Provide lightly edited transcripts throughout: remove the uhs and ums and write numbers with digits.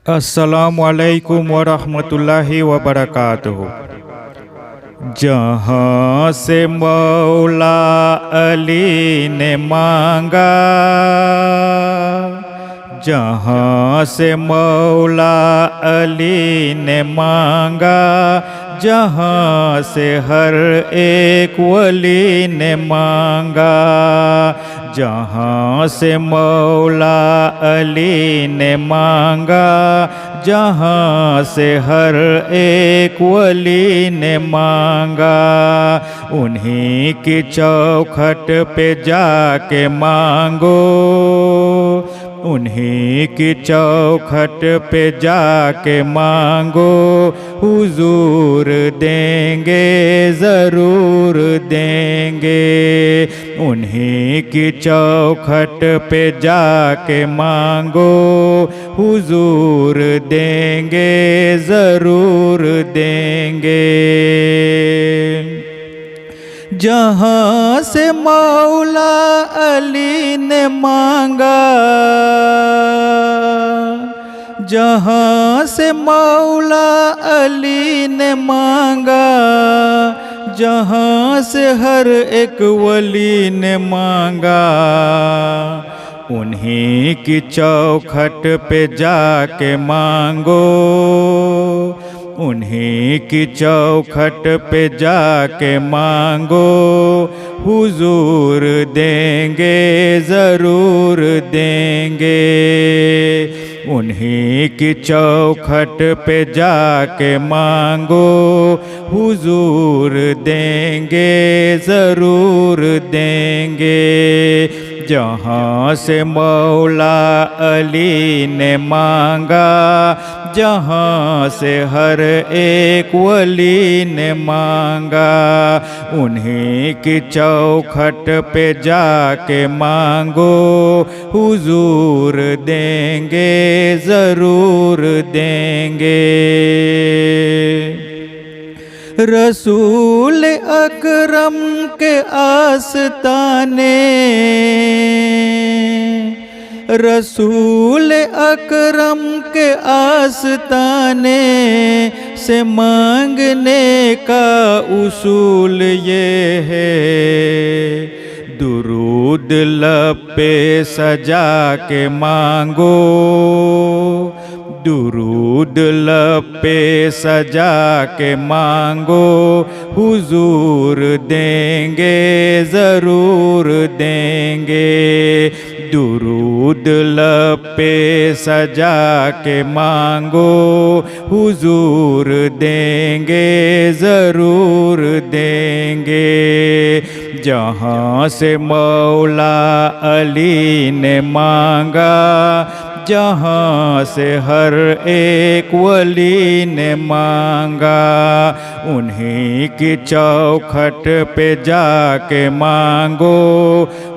अस्सलामुअलैकुम वरहमतुल्लाहि वबरकातुहू। जहाँ से मौला अली ने मांगा, जहाँ से मौला अली ने मांगा, जहाँ से हर एक वली ने मांगा, जहाँ से मौला अली ने मांगा, जहाँ से हर एक वली ने मांगा, उन्हीं की चौखट पे जाके मांगो, उन्हीं की चौखट पे जाके मांगो, हुजूर देंगे ज़रूर देंगे। उन्हीं की चौखट पे जाके मांगो, हुजूर देंगे ज़रूर देंगे। जहाँ से मौला अली ने मांगा, जहाँ से मौला अली ने मांगा, जहाँ से हर एक वली ने मांगा, उन्हीं की चौखट पे जाके मांगो, उन्हीं की चौखट पे जाके मांगो, हुजूर देंगे ज़रूर देंगे। उन्हीं की चौखट पे जाके मांगो, हुजूर देंगे ज़रूर देंगे। जहाँ से मौला अली ने मांगा, जहाँ से हर एक वली ने मांगा, उन्हीं की चौखट पे जाके मांगो, हुजूर देंगे ज़रूर देंगे। रसूल अकरम के आस्ताने, रसूल अकरम के आस्ताने से मांगने का उसूल ये है, दुरूद लब पे सजा के मांगो, दुरूद लब पे सजा के मांगो, हुजूर देंगे ज़रूर देंगे। दुरूद लब पे सजा के मांगो, हुजूर देंगे ज़रूर देंगे। जहाँ से मौला अली ने मांगा, जहाँ से हर एक वली ने मांगा, उन्हीं की चौखट पे जाके मांगो,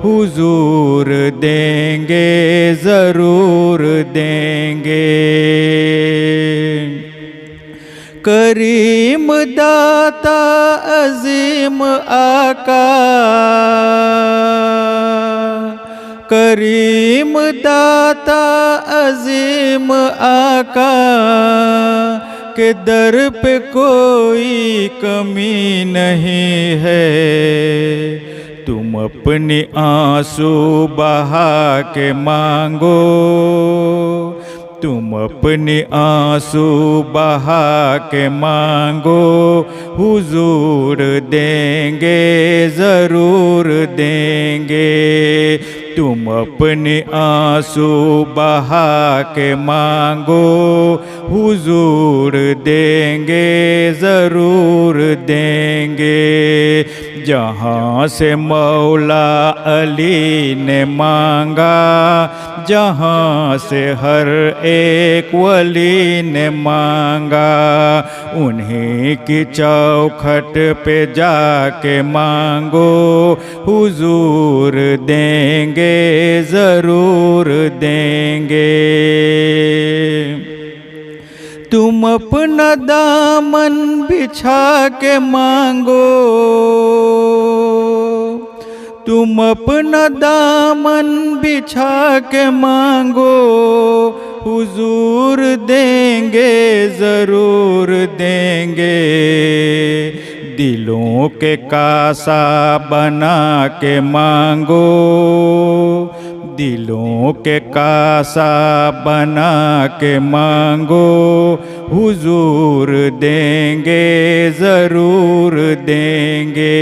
हुजूर देंगे ज़रूर देंगे। करीम दाता अजीम आका, करीम दाता अजीम आका के दर पे कोई कमी नहीं है, तुम अपनी आंसू बहा के मांगो, तुम अपनी आंसू बहा के मांगो, हुजूर देंगे ज़रूर देंगे। तुम अपनी आंसू बहा के मांगो, हुजूर देंगे ज़रूर देंगे। जहाँ से मौला अली ने मांगा, जहाँ से हर एक वली ने मांगा, उन्हीं की चौखट पे जाके मांगो, हुजूर देंगे ज़रूर देंगे। तुम अपना दामन बिछा के मांगो, तुम अपना दामन बिछा के मांगो, हुजूर देंगे ज़रूर देंगे। दिलों के कासा बना के मांगो, दिलों के कासा बना के मांगो, हुजूर देंगे ज़रूर देंगे।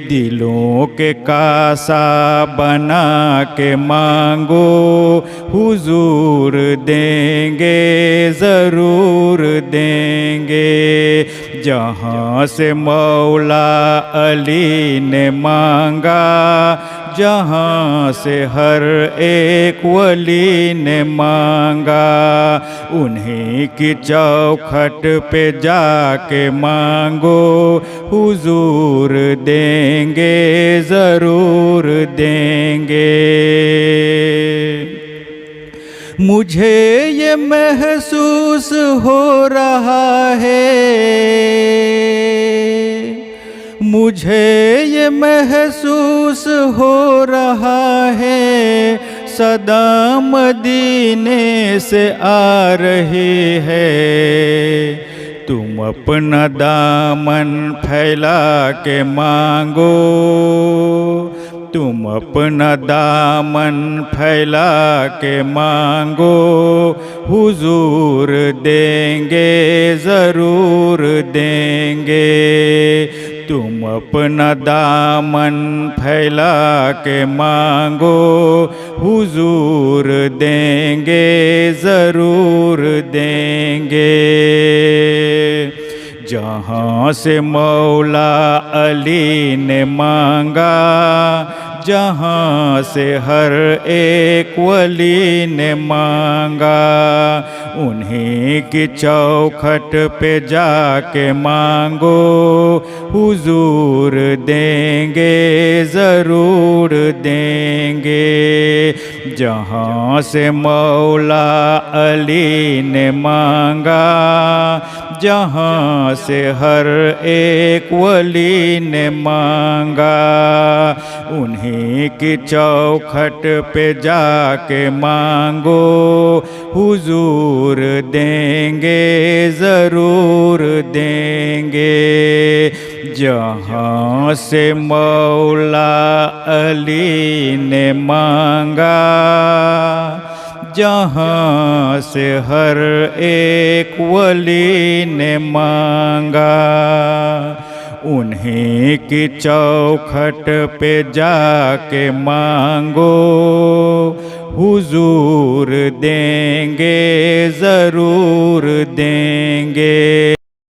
दिलों के कासा बना के मांगो, हुजूर देंगे ज़रूर देंगे। जहाँ से मौला अली ने मांगा, जहाँ से हर एक वली ने मांगा, उन्हीं की चौखट पे जाके मांगो, हुजूर देंगे ज़रूर देंगे। मुझे ये महसूस हो रहा है, मुझे ये महसूस हो रहा है, सदा मदीने से आ रही है। तुम अपना दामन फैला के मांगो, तुम अपना दामन फैला के मांगो, हुजूर देंगे ज़रूर देंगे। तुम अपना दामन फैला के मांगो, हुजूर देंगे ज़रूर देंगे। जहाँ से मौला अली ने मांगा, जहाँ से हर एक वली ने मांगा, उन्हीं की चौखट पे जाके मांगो, हुजूर देंगे ज़रूर देंगे। जहाँ से मौला अली ने मांगा, जहाँ से हर एक वली ने मांगा, उन्हीं की चौखट पे जाके मांगो, हुजूर देंगे ज़रूर देंगे। जहाँ से मौला अली ने मांगा, जहाँ से हर एक वली ने मांगा, उन्हीं की चौखट पे जाके मांगो, हुजूर देंगे ज़रूर देंगे।